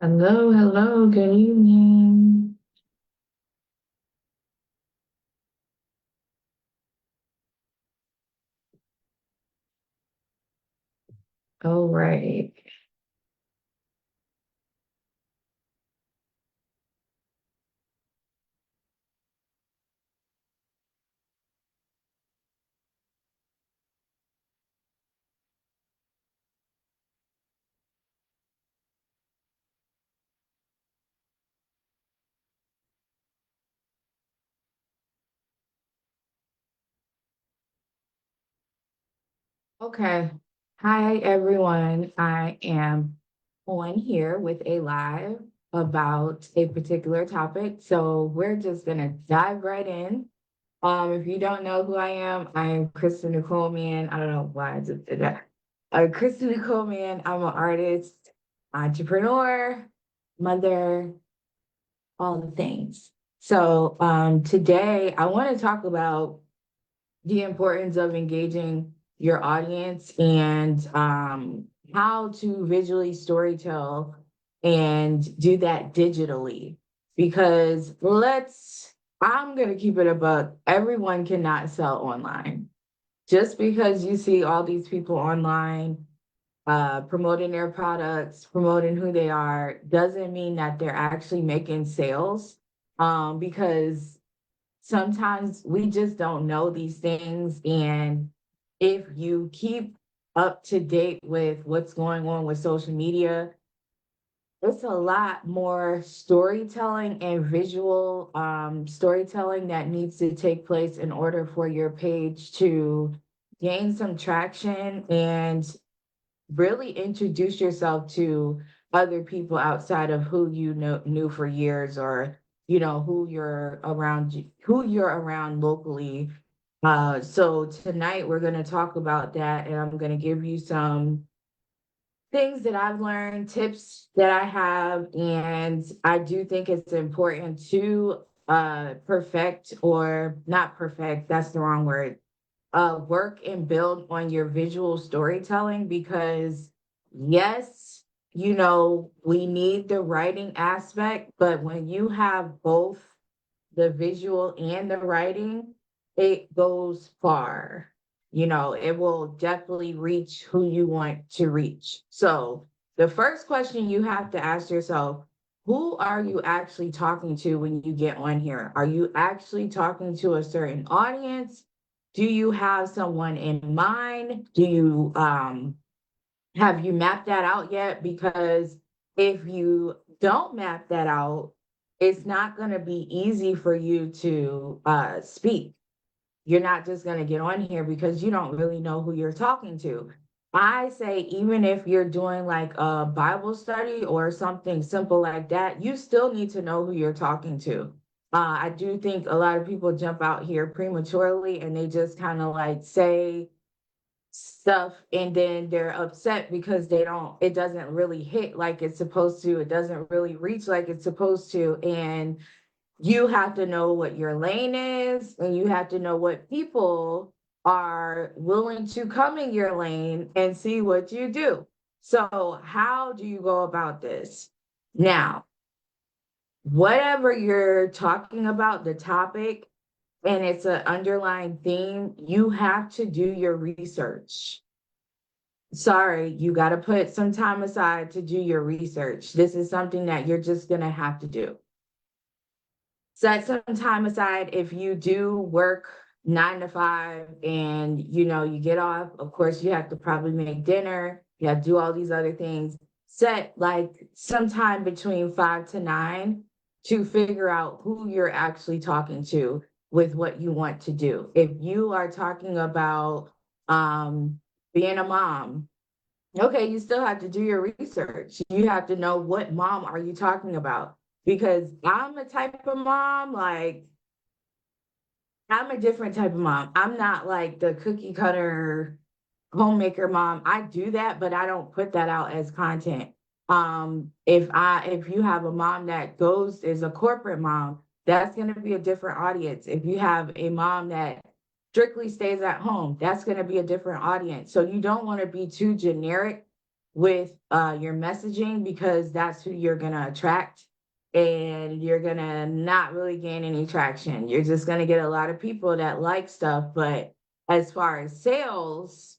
Hello, hello, good evening. All right. Okay. Hi, everyone. I am on here with a live about a particular topic. So we're just gonna dive right in. If you don't know who I am, I'm Kristen Nicole Mann. I don't know why I just did that. Kristen Nicole Mann. I'm an artist, entrepreneur, mother, all the things. So today I want to talk about the importance of engaging your audience and how to visually storytell and do that digitally. Because I'm going to keep it about everyone cannot sell online. Just because you see all these people online promoting their products, promoting who they are, doesn't mean that they're actually making sales. Because sometimes we just don't know these things. And if you keep up to date with what's going on with social media, it's a lot more storytelling and visual storytelling that needs to take place in order for your page to gain some traction and really introduce yourself to other people outside of who you knew for years, or who you're around locally. So tonight we're going to talk about that, and I'm going to give you some things that I've learned, tips that I have, and I do think it's important to perfect, or not perfect, that's the wrong word, work and build on your visual storytelling. Because yes, we need the writing aspect, but when you have both the visual and the writing, it goes far. It will definitely reach who you want to reach. So the first question you have to ask yourself: who are you actually talking to when you get on here? Are you actually talking to a certain audience? Do you have someone in mind? Do you have you mapped that out yet? Because if you don't map that out, it's not going to be easy for you to speak. You're not just going to get on here because you don't really know who you're talking to. I say, even if you're doing like a Bible study or something simple like that, you still need to know who you're talking to. I do think a lot of people jump out here prematurely and they just kind of like say stuff, and then they're upset because it doesn't really hit like it's supposed to. It doesn't really reach like it's supposed to. And you have to know what your lane is, and you have to know what people are willing to come in your lane and see what you do. So, how do you go about this? Now, whatever you're talking about, the topic, and it's an underlying theme, you have to do your research. Sorry, you got to put some time aside to do your research. This is something that you're just going to have to do. Set some time aside. If you do work 9 to 5 and you get off, of course, you have to probably make dinner, you have to do all these other things. Set like some time between 5 to 9 to figure out who you're actually talking to with what you want to do. If you are talking about being a mom, okay, you still have to do your research. You have to know, what mom are you talking about? Because I'm a type of mom, like, I'm a different type of mom. I'm not like the cookie cutter homemaker mom. I do that, but I don't put that out as content. If you have a mom that goes is a corporate mom, that's going to be a different audience. If you have a mom that strictly stays at home, that's going to be a different audience. So you don't want to be too generic, with your messaging, because that's who you're going to attract, and you're going to not really gain any traction. You're just going to get a lot of people that like stuff, but as far as sales,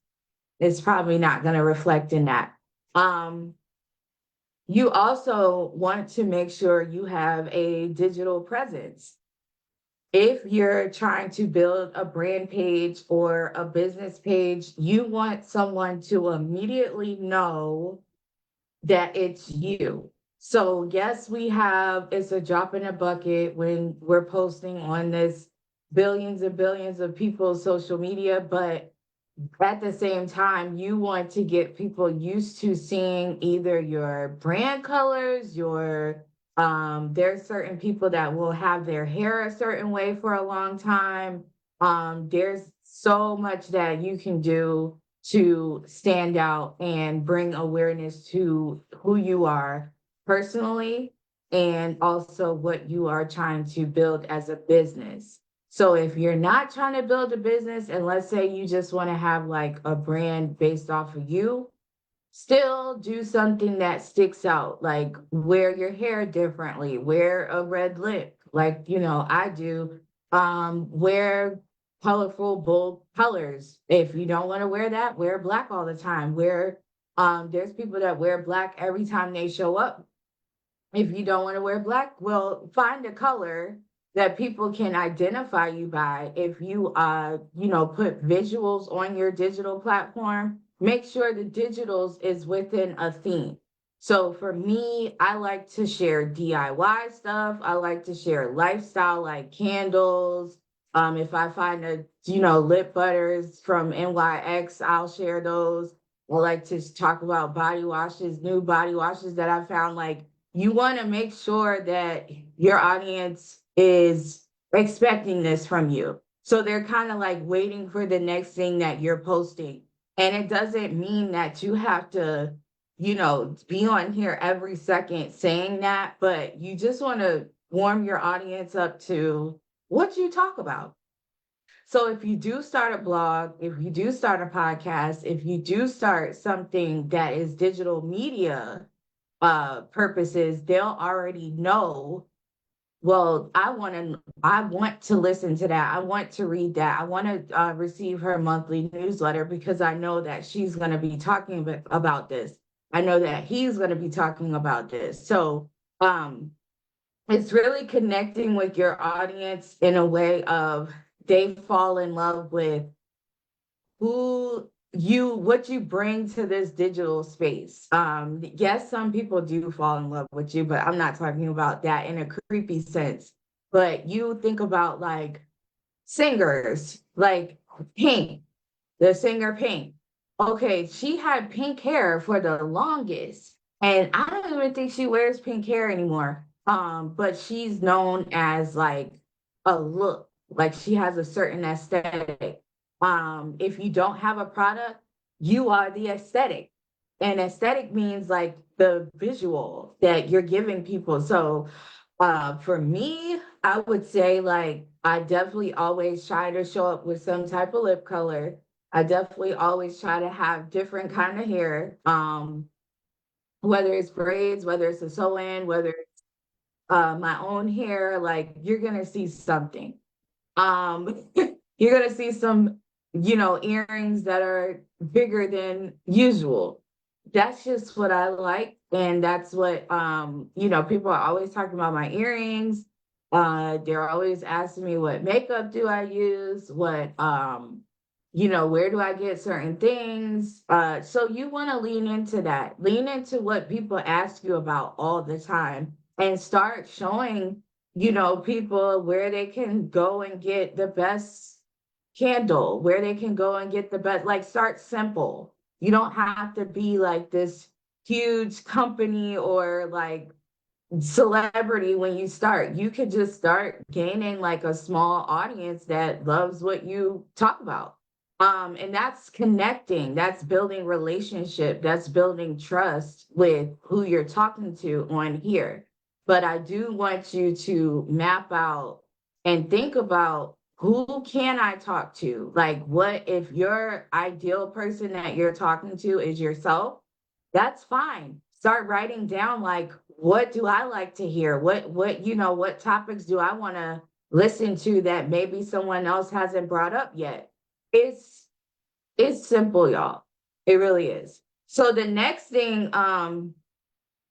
it's probably not going to reflect in that. Um, you also want to make sure you have a digital presence. If you're trying to build a brand page or a business page, you want someone to immediately know that it's you. So, yes, it's a drop in a bucket when we're posting on this billions and billions of people's social media, but at the same time, you want to get people used to seeing either your brand colors, there's certain people that will have their hair a certain way for a long time. There's so much that you can do to stand out and bring awareness to who you are personally, and also what you are trying to build as a business. So if you're not trying to build a business, and let's say you just want to have like a brand based off of you, still do something that sticks out, like wear your hair differently, wear a red lip, like, I do. Wear colorful, bold colors. If you don't want to wear that, wear black all the time. There's people that wear black every time they show up. If you don't want to wear black, well, find a color that people can identify you by. If you put visuals on your digital platform, make sure the digitals is within a theme. So for me, I like to share DIY stuff. I like to share lifestyle, like candles. If I find lip butters from NYX, I'll share those. I like to talk about body washes, new body washes that I found. Like, you want to make sure that your audience is expecting this from you. So they're kind of like waiting for the next thing that you're posting. And it doesn't mean that you have to, be on here every second saying that, but you just want to warm your audience up to what you talk about. So if you do start a blog, if you do start a podcast, if you do start something that is digital media purposes, they'll already know, well, I want to listen to that. I want to read that. I want to receive her monthly newsletter because I know that she's going to be talking about this. I know that he's going to be talking about this. So um, it's really connecting with your audience in a way of they fall in love with what you bring to this digital space. Yes, some people do fall in love with you, but I'm not talking about that in a creepy sense. But you think about like singers, like Pink, the singer Pink. Okay, she had pink hair for the longest, and I don't even think she wears pink hair anymore. But she's known as like a look, like she has a certain aesthetic. If you don't have a product, you are the aesthetic. And aesthetic means like the visual that you're giving people. So for me, I would say like I definitely always try to show up with some type of lip color. I definitely always try to have different kind of hair. Whether it's braids, whether it's a sew-in, whether it's my own hair, like you're gonna see something. Um, you're gonna see some, earrings that are bigger than usual. That's just what I like, and that's what people are always talking about my earrings. They're always asking me what makeup do I use, where do I get certain things? So you want to lean into that, lean into what people ask you about all the time, and start showing people where they can go and get the best candle, where they can go and get the best, like start simple. You don't have to be like this huge company or like celebrity when you start. You could just start gaining like a small audience that loves what you talk about. And that's connecting, that's building relationship, that's building trust with who you're talking to on here. But I do want you to map out and think about, who can I talk to? Like, what if your ideal person that you're talking to is yourself? that's fine. Start writing down like, what do I like to hear? What topics do I want to listen to that maybe someone else hasn't brought up yet? It's it's simple, y'all. It really is. So the next thing I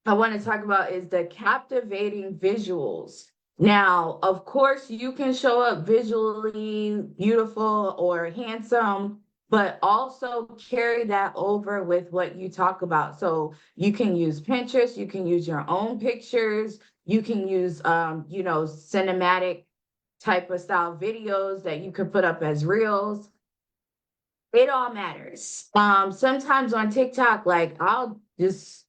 want to talk about is the captivating visuals. Now, of course, you can show up visually beautiful or handsome, but also carry that over with what you talk about. So you can use Pinterest, you can use your own pictures, you can use cinematic type of style videos that you could put up as reels. It all matters. Sometimes on TikTok, like I'll just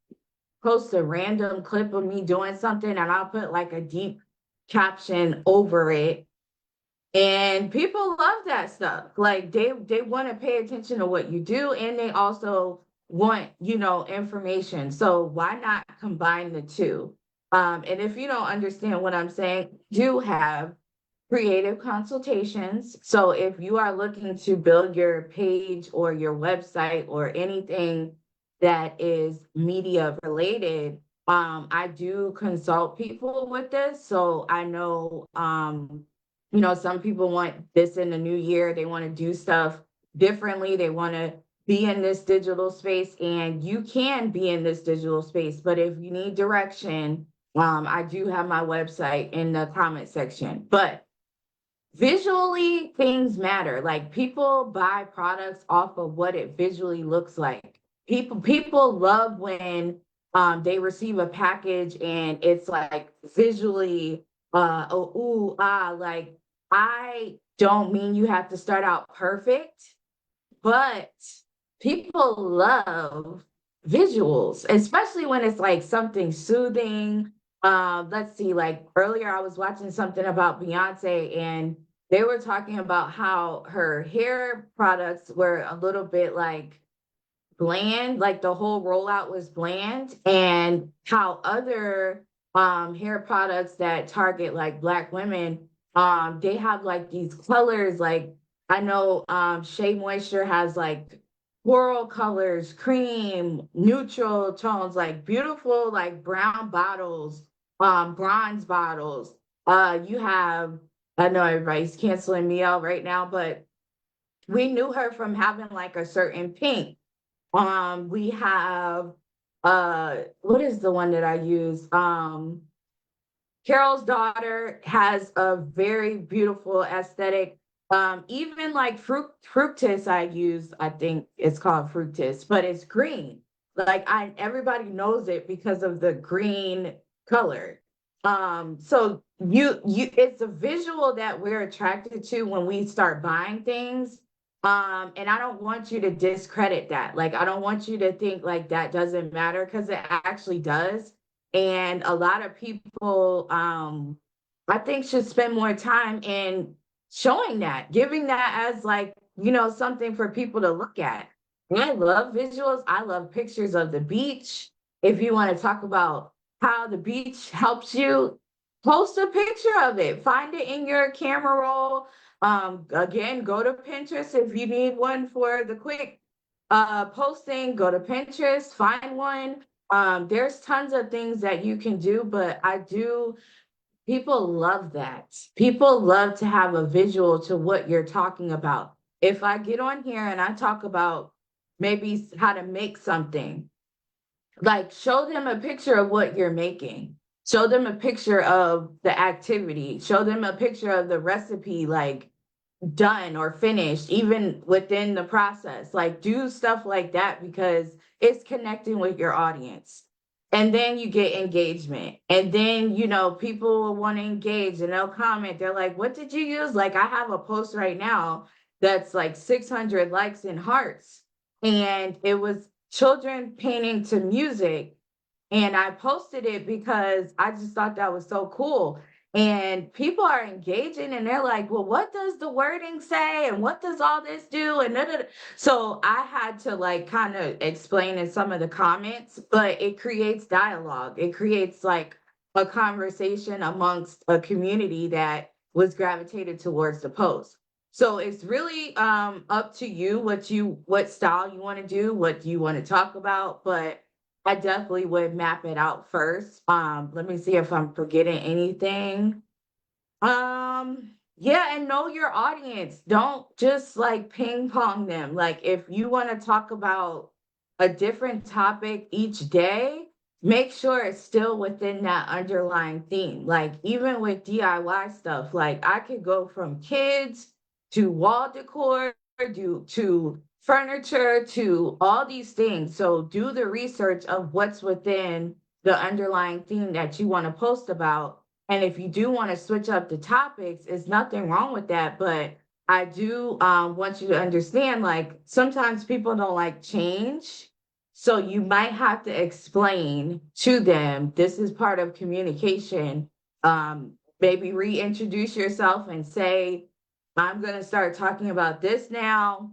post a random clip of me doing something and I'll put like a deep caption over it. And people love that stuff. Like they want to pay attention to what you do and they also want, information. So why not combine the two? And if you don't understand what I'm saying, do have creative consultations. So if you are looking to build your page or your website or anything that is media related, I do consult people with this. So I know, some people want this in the new year. They want to do stuff differently. They want to be in this digital space, and you can be in this digital space. But if you need direction, I do have my website in the comment section. But visually, things matter. Like people buy products off of what it visually looks like. People love when they receive a package and it's like visually oh ooh ah, like I don't mean you have to start out perfect, but people love visuals, especially when it's like something soothing. Let's see, like earlier I was watching something about Beyonce and they were talking about how her hair products were a little bit like bland, like the whole rollout was bland, and how other hair products that target like Black women, they have like these colors. Like I know Shea Moisture has like coral colors, cream, neutral tones, like beautiful, like brown bottles, bronze bottles. You have, I know everybody's canceling me out right now, but we knew her from having like a certain pink. We have what is the one that I use? Carol's Daughter has a very beautiful aesthetic. Even like fructis I use, I think it's called fructis, but it's green. Like everybody knows it because of the green color. So you it's a visual that we're attracted to when we start buying things. And I don't want you to discredit that. Like I don't want you to think like that doesn't matter because it actually does. And a lot of people, I think, should spend more time in showing that, giving that as like, something for people to look at. I love visuals. I love pictures of the beach. If you want to talk about how the beach helps you, post a picture of it. Find it in your camera roll. Again, go to Pinterest if you need one for the quick posting. Go to Pinterest, find one. There's tons of things that you can do, but people love that. People love to have a visual to what you're talking about. If I get on here and I talk about maybe how to make something, like show them a picture of what you're making. Show them a picture of the activity. Show them a picture of the recipe, like done or finished, even within the process. Like do stuff like that because it's connecting with your audience. And then you get engagement. And then, people will want to engage and they'll comment. They're like, what did you use? Like I have a post right now that's like 600 likes and hearts. And it was children painting to music. And I posted it because I just thought that was so cool. And people are engaging and they're like, well, what does the wording say? And what does all this do? And da, da, da. So I had to like kind of explain in some of the comments, but it creates dialogue. It creates like a conversation amongst a community that was gravitated towards the post. So it's really up to you what style you want to do, what you want to talk about. But I definitely would map it out first. Let me see if I'm forgetting anything. Yeah, and know your audience. Don't just like ping pong them. Like if you want to talk about a different topic each day, make sure it's still within that underlying theme. Like even with DIY stuff, like I could go from kids to wall decor to furniture to all these things. So do the research of what's within the underlying theme that you want to post about, and if you do want to switch up the topics, it's nothing wrong with that. But I do want you to understand like sometimes people don't like change. So you might have to explain to them this is part of communication. Maybe reintroduce yourself and say, I'm going to start talking about this now.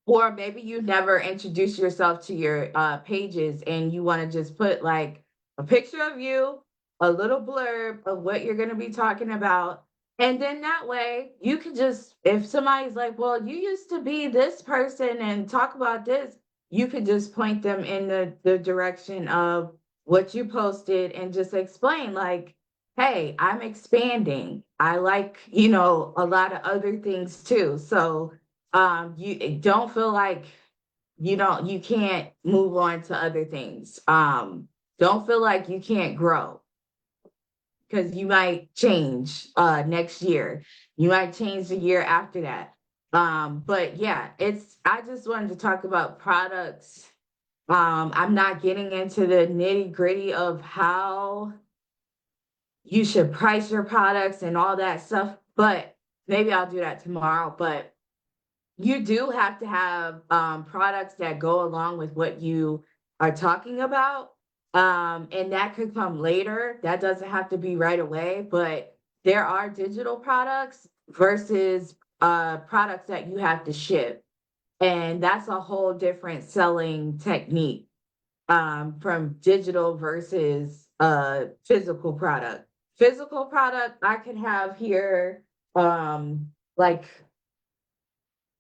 Or maybe you never introduce yourself to your pages and you want to just put like a picture of you, a little blurb of what you're going to be talking about. And then that way you can just, if somebody's like, well, you used to be this person and talk about this, you could just point them in the direction of what you posted and just explain, like, hey, I'm expanding. I like, a lot of other things too. So, you don't feel like you can't move on to other things. Don't feel like you can't grow because you might change next year. You might change the year after that. But yeah, I just wanted to talk about products. I'm not getting into the nitty-gritty of how you should price your products and all that stuff, but maybe I'll do that tomorrow. But you do have to have products that go along with what you are talking about. And that could come later. That doesn't have to be right away, but there are digital products versus products that you have to ship. And that's a whole different selling technique from digital versus physical product. Physical product, I could have here like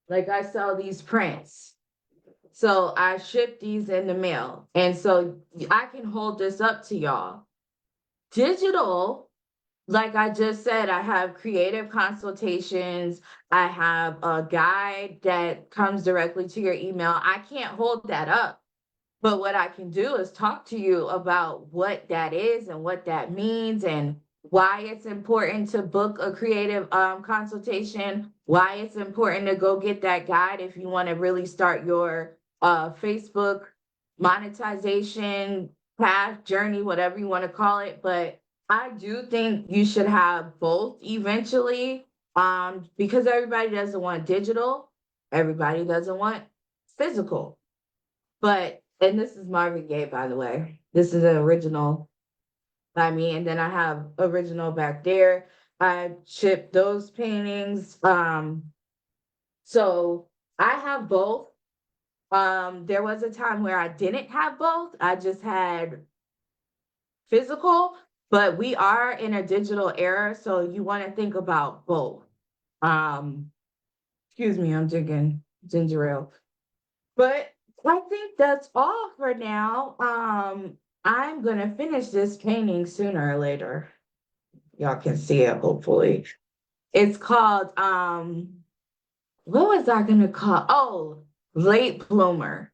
I sell these prints. So I ship these in the mail. And so I can hold this up to y'all. Digital, like I just said, I have creative consultations. I have a guide that comes directly to your email. I can't hold that up. But what I can do is talk to you about what that is and what that means and why it's important to book a creative consultation, why it's important to go get that guide if you want to really start your Facebook monetization path, journey, whatever you want to call it. But I do think you should have both eventually, because everybody doesn't want digital, everybody doesn't want physical. But and this is Marvin Gaye, by the way. This is an original by me. And then I have original back there. I shipped those paintings. So I have both. There was a time where I didn't have both. I just had physical, but we are in a digital era, so you want to think about both. Um, Excuse me, I'm drinking ginger ale. But I think that's all for now. I'm gonna finish this painting sooner or later. Y'all can see it, hopefully. It's called what was I gonna call? Oh, late bloomer.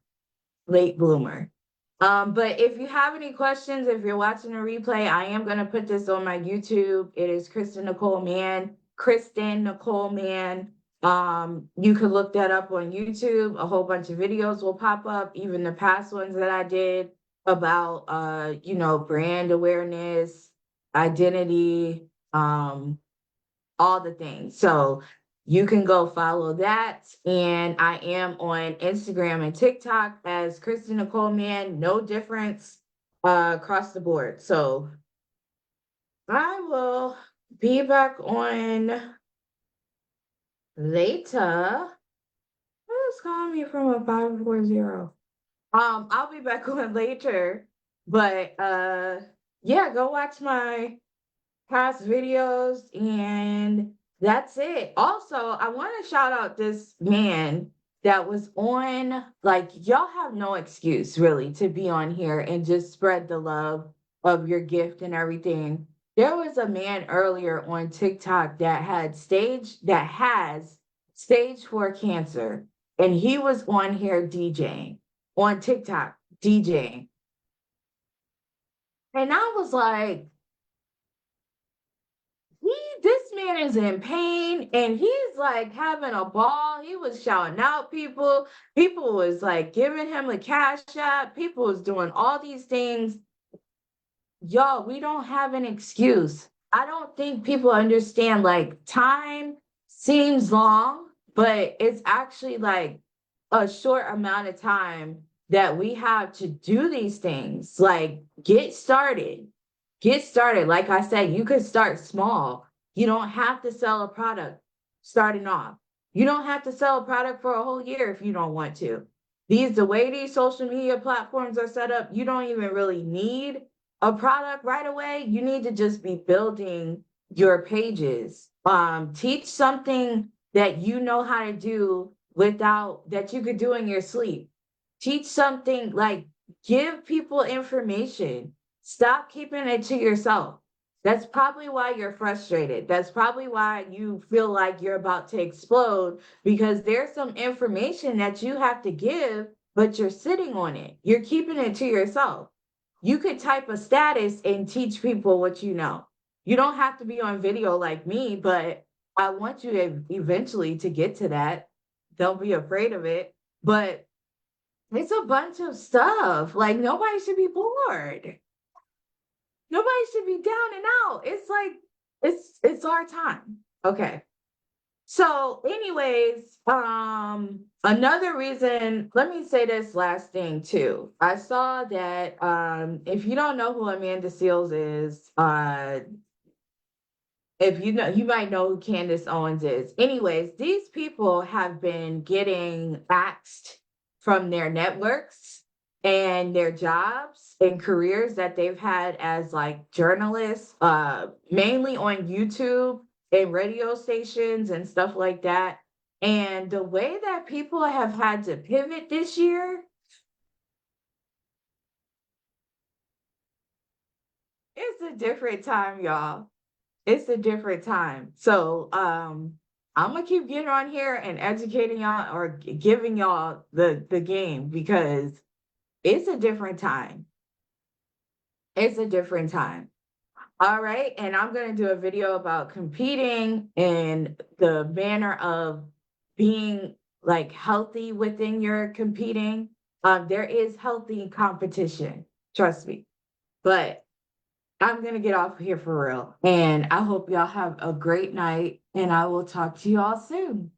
Late bloomer. But if you have any questions, if you're watching a replay, I am gonna put this on my YouTube. It is Kristen Nicole Mann. Kristen Nicole Mann. You could look that up on YouTube. A whole bunch of videos will pop up, even the past ones that I did about brand awareness, identity, all the things. So you can go follow that. And I am on Instagram and TikTok as Kristen Nicole Mann, no difference across the board. So I will be back on later. Who's calling me from a 540? I'll be back on later, but yeah, go watch my past videos and that's it. Also, I want to shout out this man. that was on, like, y'all have no excuse really to be on here and just spread the love of your gift and everything. There was a man earlier on TikTok that has stage 4 cancer, and he was on here DJing on TikTok, DJing. And I was like, this man is in pain and he's like having a ball. He was shouting out people. People was like giving him a cash app. People was doing all these things. Y'all, we don't have an excuse. I don't think people understand, like, time seems long, but it's actually like a short amount of time that we have to do these things. Like, get started. Get started. Like I said, you could start small. You don't have to sell a product starting off. You don't have to sell a product for a whole year if you don't want to. The way these social media platforms are set up, you don't even really need a product right away. You need to just be building your pages. Teach something that you know how to do without that you could do in your sleep. Teach something, like, give people information. Stop keeping it to yourself. That's probably why you're frustrated. That's probably why you feel like you're about to explode, because there's some information that you have to give, but you're sitting on it. You're keeping it to yourself. You could type a status and teach people what you know. You don't have to be on video like me, but I want you to eventually to get to that. Don't be afraid of it. But it's a bunch of stuff. Like, nobody should be bored. Nobody should be down and out. It's like it's our time. Okay. So, anyways, another reason, let me say this last thing too. I saw that if you don't know who Amanda Seals is, if you know, you might know who Candace Owens is. Anyways, these people have been getting axed from their networks and their jobs and careers that they've had as, like, journalists, mainly on YouTube and radio stations and stuff like that. And the way that people have had to pivot this year, it's a different time, y'all. It's a different time. So, I'm gonna keep getting on here and educating y'all, or giving y'all the game, because it's a different time. It's a different time. All right, and I'm gonna do a video about competing and the manner of being, like, healthy within your competing. There is healthy competition, trust me. But I'm gonna get off here for real. And I hope y'all have a great night, and I will talk to you all soon.